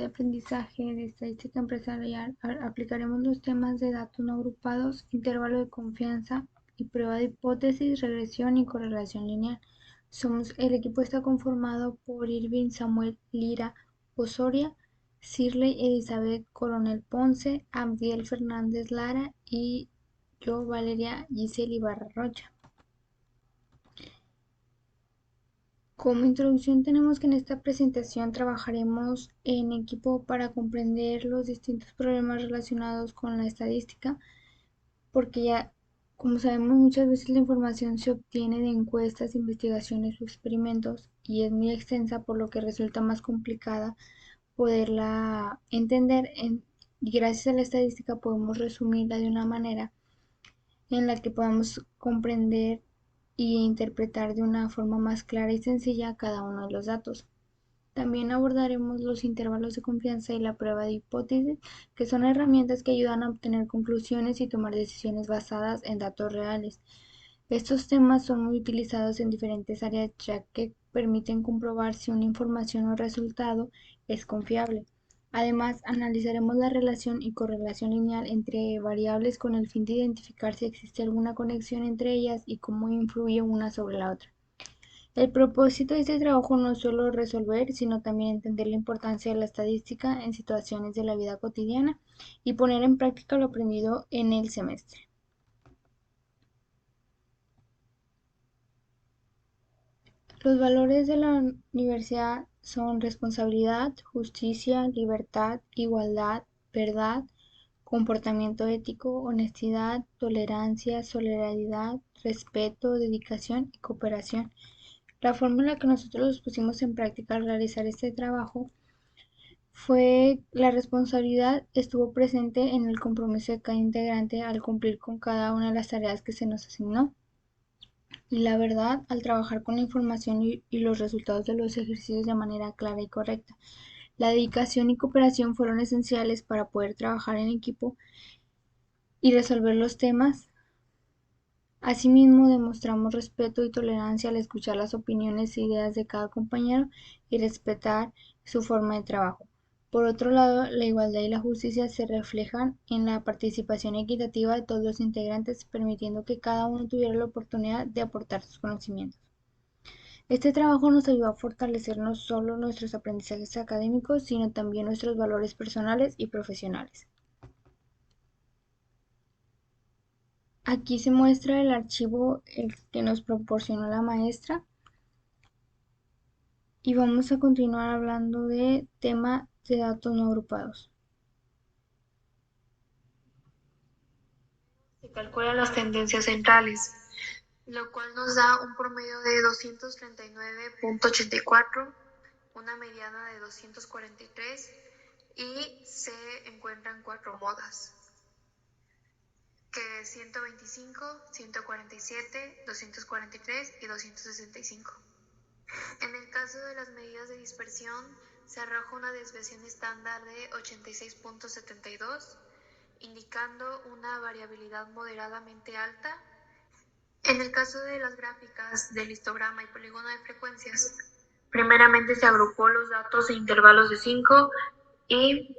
de aprendizaje de estadística empresarial aplicaremos los temas de datos no agrupados, intervalo de confianza y prueba de hipótesis, regresión y correlación lineal. El equipo está conformado por Irving Samuel Lira Osoria, Shirley Elizabeth Coronel Ponce, Abdiel Fernández Lara y yo, Valeria Giselle Ibarra Rocha. Como introducción tenemos que en esta presentación trabajaremos en equipo para comprender los distintos problemas relacionados con la estadística, porque ya, como sabemos, muchas veces la información se obtiene de encuestas, investigaciones o experimentos y es muy extensa, por lo que resulta más complicada poderla entender y gracias a la estadística podemos resumirla de una manera en la que podamos comprender y interpretar de una forma más clara y sencilla cada uno de los datos. También abordaremos los intervalos de confianza y la prueba de hipótesis, que son herramientas que ayudan a obtener conclusiones y tomar decisiones basadas en datos reales. Estos temas son muy utilizados en diferentes áreas ya que permiten comprobar si una información o resultado es confiable. Además, analizaremos la relación y correlación lineal entre variables con el fin de identificar si existe alguna conexión entre ellas y cómo influye una sobre la otra. El propósito de este trabajo no es solo resolver, sino también entender la importancia de la estadística en situaciones de la vida cotidiana y poner en práctica lo aprendido en el semestre. Los valores de la universidad son responsabilidad, justicia, libertad, igualdad, verdad, comportamiento ético, honestidad, tolerancia, solidaridad, respeto, dedicación y cooperación. La forma en la que nosotros los pusimos en práctica al realizar este trabajo fue la responsabilidad estuvo presente en el compromiso de cada integrante al cumplir con cada una de las tareas que se nos asignó. Y la verdad, al trabajar con la información y los resultados de los ejercicios de manera clara y correcta. La dedicación y cooperación fueron esenciales para poder trabajar en equipo y resolver los temas. Asimismo, demostramos respeto y tolerancia al escuchar las opiniones e ideas de cada compañero y respetar su forma de trabajo. Por otro lado, la igualdad y la justicia se reflejan en la participación equitativa de todos los integrantes, permitiendo que cada uno tuviera la oportunidad de aportar sus conocimientos. Este trabajo nos ayudó a fortalecer no solo nuestros aprendizajes académicos, sino también nuestros valores personales y profesionales. Aquí se muestra el archivo que nos proporcionó la maestra y vamos a continuar hablando de tema de datos no agrupados. Se calculan las tendencias centrales, lo cual nos da un promedio de 239.84, una mediana de 243 y se encuentran 4 modas, que es 125, 147, 243 y 265. En el caso de las medidas de dispersión, se arroja una desviación estándar de 86.72, indicando una variabilidad moderadamente alta. En el caso de las gráficas del histograma y polígono de frecuencias, primeramente se agrupó los datos en intervalos de 5 y,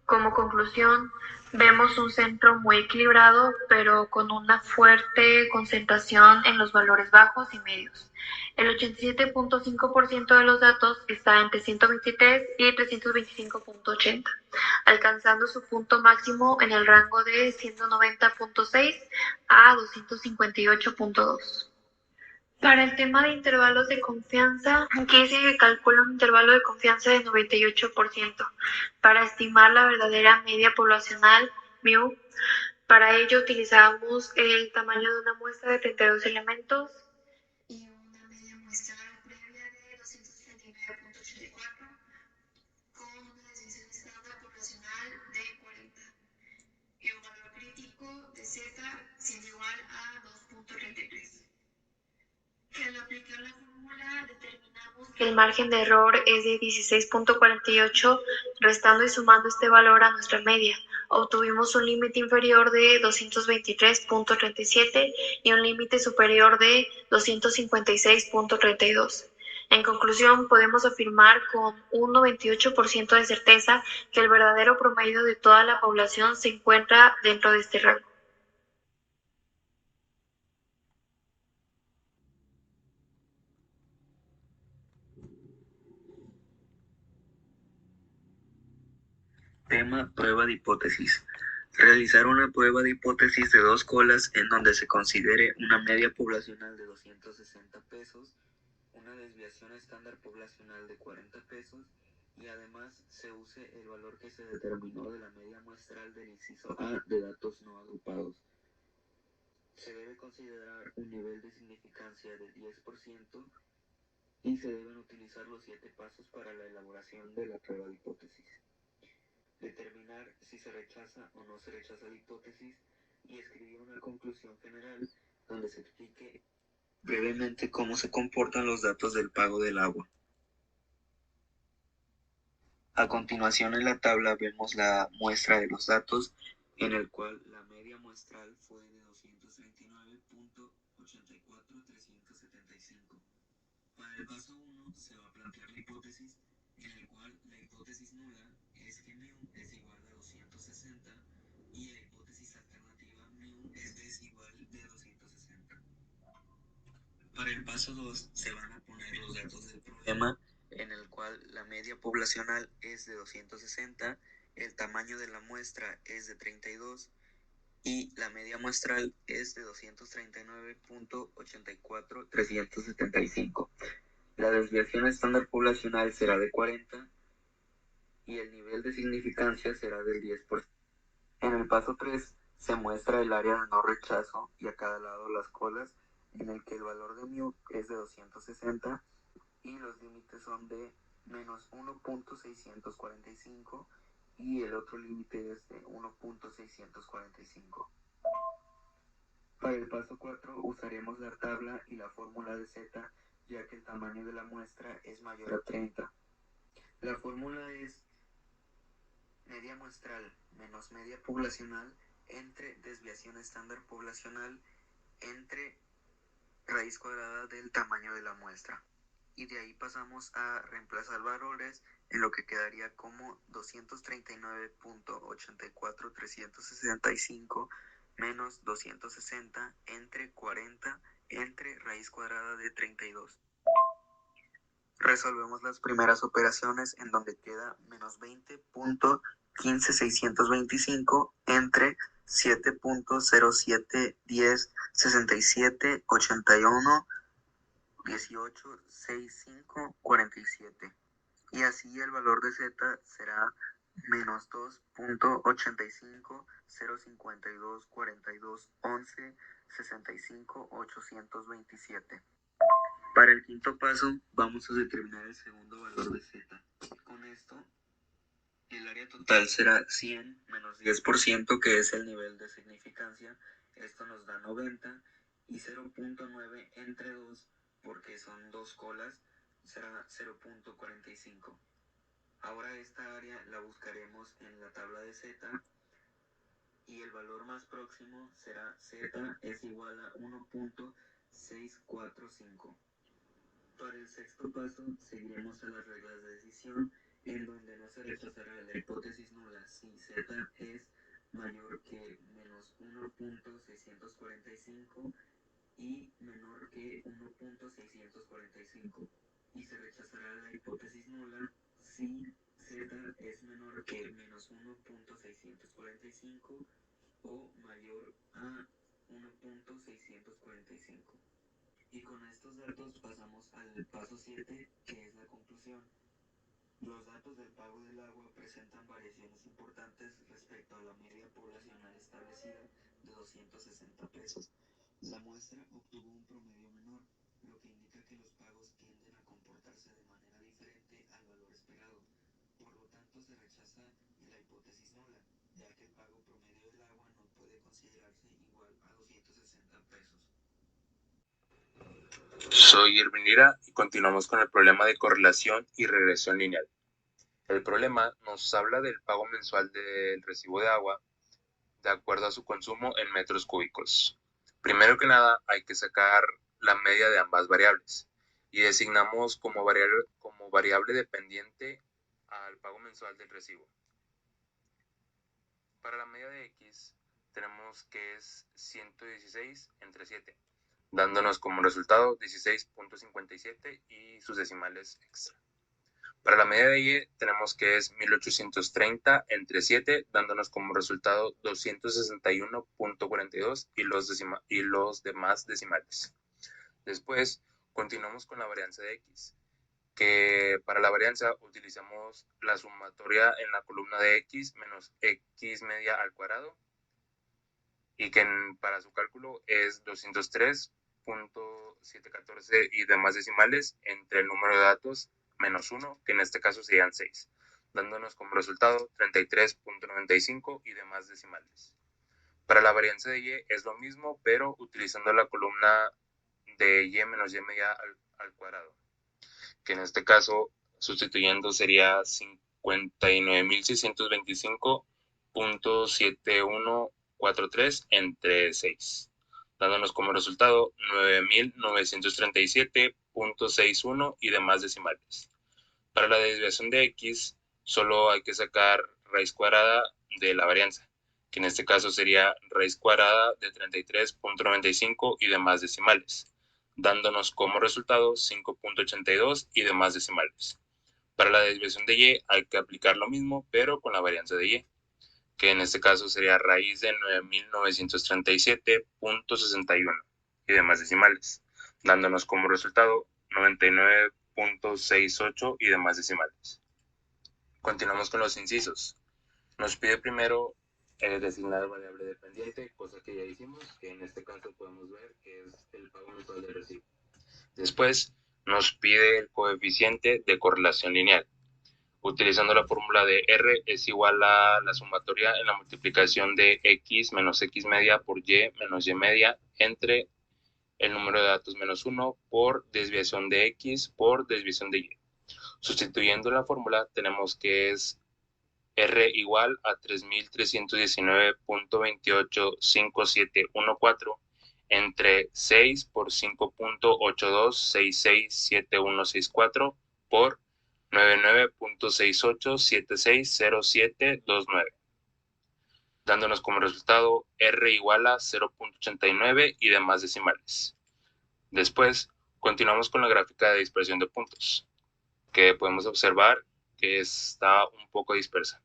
como conclusión, vemos un centro muy equilibrado, pero con una fuerte concentración en los valores bajos y medios. El 87.5% de los datos está entre 123 y 325.80, alcanzando su punto máximo en el rango de 190.6 a 258.2. Para el tema de intervalos de confianza, aquí se calcula un intervalo de confianza de 98% para estimar la verdadera media poblacional μ. Para ello utilizamos el tamaño de una muestra de 32 elementos y una media muestral previa de 239.84 con una desviación estándar poblacional de 40 y un valor crítico de z siendo igual a 2.33. Que al aplicar la fórmula determinamos que el margen de error es de 16.48, restando y sumando este valor a nuestra media. Obtuvimos un límite inferior de 223.37 y un límite superior de 256.32. En conclusión, podemos afirmar con un 98% de certeza que el verdadero promedio de toda la población se encuentra dentro de este rango. Tema: prueba de hipótesis. Realizar una prueba de hipótesis de dos colas en donde se considere una media poblacional de 260 pesos, una desviación estándar poblacional de 40 pesos y además se use el valor que se determinó de la media muestral del inciso A de datos no agrupados. Se debe considerar un nivel de significancia de 10% y se deben utilizar los 7 pasos para la elaboración de la prueba de hipótesis. Determinar si se rechaza o no se rechaza la hipótesis y escribir una conclusión general donde se explique brevemente cómo se comportan los datos del pago del agua. A continuación en la tabla vemos la muestra de los datos en el cual la media muestral fue de 239.84375. Para el paso 1 se va a plantear la hipótesis en el cual la hipótesis nula es que μ es igual a 260 y la hipótesis alternativa μ es desigual de 260. Para el paso 2 se van a poner los datos del problema en el cual la media poblacional es de 260, el tamaño de la muestra es de 32 y la media muestral es de 239.84375. La desviación estándar poblacional será de 40 y el nivel de significancia será del 10%. En el paso 3 se muestra el área de no rechazo y a cada lado las colas en el que el valor de μ es de 260 y los límites son de menos 1.645 y el otro límite es de 1.645. Para el paso 4 usaremos la tabla y la fórmula de Z, ya que el tamaño de la muestra es mayor a 30. La fórmula es media muestral menos media poblacional entre desviación estándar poblacional entre raíz cuadrada del tamaño de la muestra. Y de ahí pasamos a reemplazar valores en lo que quedaría como 239.84365 menos 260 entre 40 entre raíz cuadrada de 32. Resolvemos las primeras operaciones en donde queda menos 20.15625 entre 7.07106781 18 65 47 y así el valor de Z será menos 2.85 052 42 11 65 827. Para el quinto paso vamos a determinar el segundo valor de Z. Con esto el área total será 100 menos 10%, que es el nivel de significancia. Esto nos da 90 y 0.9 entre 2, porque son dos colas, será 0.45. Ahora esta área la buscaremos en la tabla de Z y el valor más próximo será Z es igual a 1.645. Para el sexto paso seguiremos a las reglas de decisión en donde no se rechazará la hipótesis nula si Z es mayor que menos 1.645 y menor que 1.645 y se rechazará la hipótesis nula si Z es menor que menos 1.645 o mayor a 1.645. Y con estos datos pasamos al paso 7, que es la conclusión. Los datos del pago del agua presentan variaciones importantes respecto a la media poblacional establecida de 260 pesos. La muestra obtuvo un promedio menor, lo que indica que los pagos tienden a comportarse de manera diferente al valor esperado. Por lo tanto, se rechaza la hipótesis nula, ya que el pago promedio del agua no puede considerarse igual a 260 pesos. Soy Irvin Lira y continuamos con el problema de correlación y regresión lineal. El problema nos habla del pago mensual del recibo de agua de acuerdo a su consumo en metros cúbicos. Primero que nada hay que sacar la media de ambas variables. y designamos como variable dependiente al pago mensual del recibo. Para la media de X tenemos que es 116 entre 7, dándonos como resultado 16.57 y sus decimales extra. Para la media de Y tenemos que es 1830 entre 7, dándonos como resultado 261.42 y los demás decimales. Después continuamos con la varianza de X, que para la varianza utilizamos la sumatoria en la columna de X menos X media al cuadrado, y que para su cálculo es 203.714 y demás decimales entre el número de datos menos 1, que en este caso serían 6, dándonos como resultado 33.95 y demás decimales. Para la varianza de Y es lo mismo, pero utilizando la columna de Y menos Y media al cuadrado, que en este caso sustituyendo sería 59.625.7143 entre 6, dándonos como resultado 9.937.61 y demás decimales. Para la desviación de X, solo hay que sacar raíz cuadrada de la varianza, que en este caso sería raíz cuadrada de 33.95 y demás decimales, dándonos como resultado 5.82 y demás decimales. Para la desviación de Y hay que aplicar lo mismo, pero con la varianza de Y, que en este caso sería raíz de 9.937.61 y demás decimales, dándonos como resultado 99.68 y demás decimales. Continuamos con los incisos. Nos pide primero designar variable dependiente, cosa que ya hicimos, que en este caso podemos ver que es el pago mensual del recibo. Después nos pide el coeficiente de correlación lineal, utilizando la fórmula de R es igual a la sumatoria en la multiplicación de X menos X media por Y menos Y media entre el número de datos menos 1 por desviación de X por desviación de Y. Sustituyendo la fórmula tenemos que es R igual a 3.319.285714 entre 6 por 5.82667164 por 99.68760729, dándonos como resultado R igual a 0.89 y demás decimales. Después, continuamos con la gráfica de dispersión de puntos, que podemos observar que está un poco dispersa.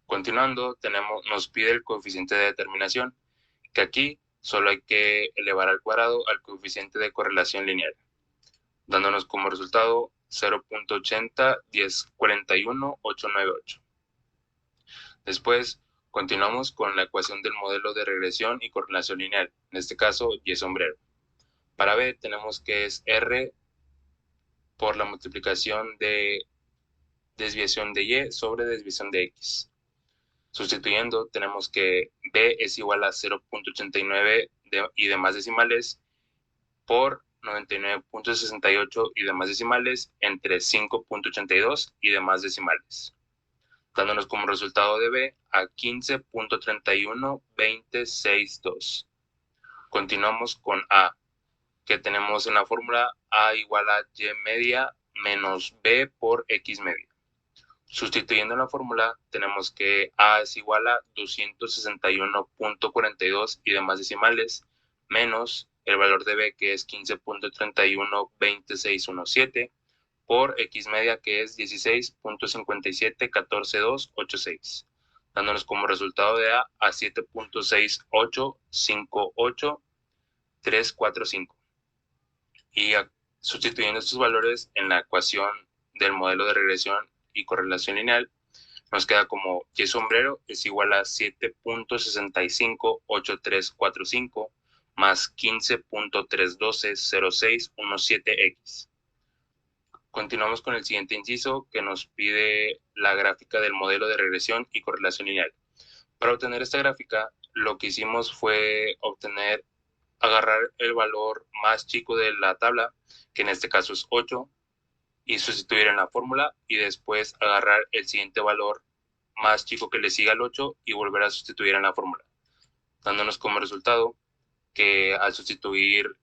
Continuando, nos pide el coeficiente de determinación, que aquí solo hay que elevar al cuadrado al coeficiente de correlación lineal, dándonos como resultado 0.801041.898. Después, continuamos con la ecuación del modelo de regresión y correlación lineal, en este caso Y sombrero. Para B tenemos que es R por la multiplicación de desviación de Y sobre desviación de X. Sustituyendo, tenemos que B es igual a 0.89 y demás decimales por 99.68 y demás decimales entre 5.82 y demás decimales, dándonos como resultado de B a 15.312062. Continuamos con A, que tenemos en la fórmula A igual a Y media menos B por X media. Sustituyendo la fórmula, tenemos que A es igual a 261.42 y demás decimales, menos el valor de B, que es 15.312617, por X media, que es 16.5714.286, dándonos como resultado de A a 7.6858.345. Y sustituyendo estos valores en la ecuación del modelo de regresión y correlación lineal, nos queda como Y sombrero es igual a 7.658345 más 15.3120617X. Continuamos con el siguiente inciso, que nos pide la gráfica del modelo de regresión y correlación lineal. Para obtener esta gráfica, lo que hicimos fue agarrar el valor más chico de la tabla, que en este caso es 8, y sustituir en la fórmula, y después agarrar el siguiente valor más chico que le siga al 8 y volver a sustituir en la fórmula, dándonos como resultado que al sustituir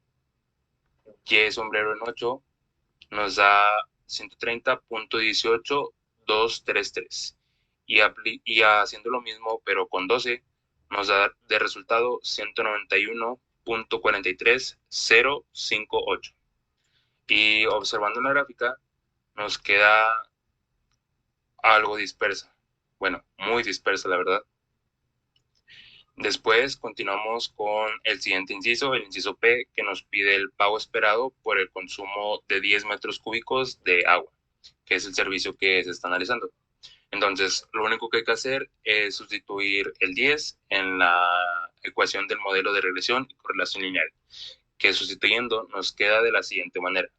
Y sombrero en 8 nos da 130.18233. Y haciendo lo mismo, pero con 12, nos da de resultado 191.43058. Y observando la gráfica, nos queda algo dispersa. Bueno, muy dispersa, la verdad. Después continuamos con el siguiente inciso, el inciso P, que nos pide el pago esperado por el consumo de 10 metros cúbicos de agua, que es el servicio que se está analizando. Entonces, lo único que hay que hacer es sustituir el 10 en la ecuación del modelo de regresión y correlación lineal, que sustituyendo nos queda de la siguiente manera: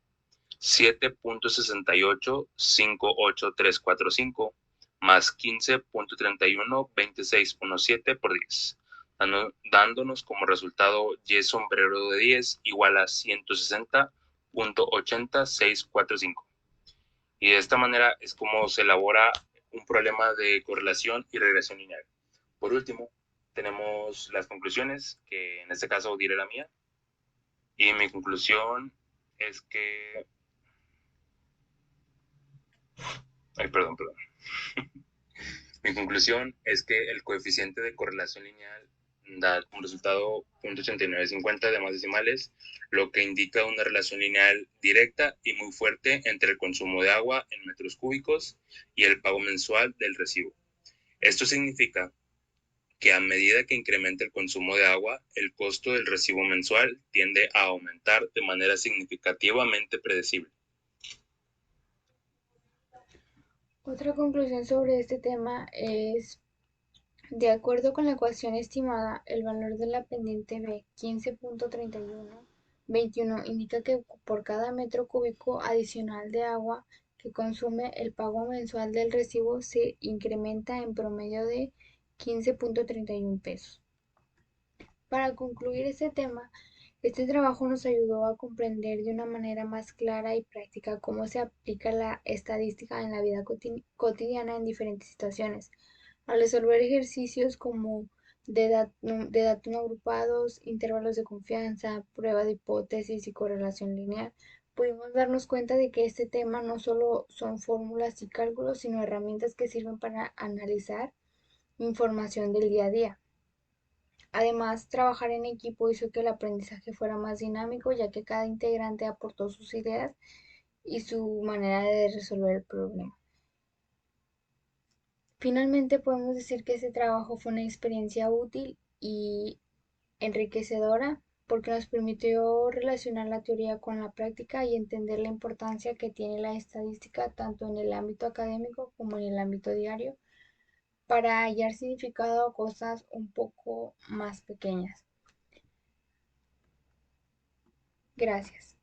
7.6858.345 más 15.312617 por 10, dándonos como resultado y sombrero de 10 igual a 160.80645. Y de esta manera es como se elabora un problema de correlación y regresión lineal. Por último, tenemos las conclusiones, que en este caso diré la mía. Y mi conclusión es que... Ay, perdón. Mi conclusión es que el coeficiente de correlación lineal da como resultado 0.8950 de más decimales, lo que indica una relación lineal directa y muy fuerte entre el consumo de agua en metros cúbicos y el pago mensual del recibo. Esto significa que a medida que incrementa el consumo de agua, el costo del recibo mensual tiende a aumentar de manera significativamente predecible. Otra conclusión sobre este tema es, de acuerdo con la ecuación estimada, el valor de la pendiente B 15.3121 indica que por cada metro cúbico adicional de agua que consume, el pago mensual del recibo se incrementa en promedio de 15.31 pesos. Para concluir este tema, este trabajo nos ayudó a comprender de una manera más clara y práctica cómo se aplica la estadística en la vida cotidiana en diferentes situaciones. Al resolver ejercicios como de datos no agrupados, intervalos de confianza, prueba de hipótesis y correlación lineal, pudimos darnos cuenta de que este tema no solo son fórmulas y cálculos, sino herramientas que sirven para analizar información del día a día. Además, trabajar en equipo hizo que el aprendizaje fuera más dinámico, ya que cada integrante aportó sus ideas y su manera de resolver el problema. Finalmente, podemos decir que este trabajo fue una experiencia útil y enriquecedora porque nos permitió relacionar la teoría con la práctica y entender la importancia que tiene la estadística tanto en el ámbito académico como en el ámbito diario para hallar significado a cosas un poco más pequeñas. Gracias.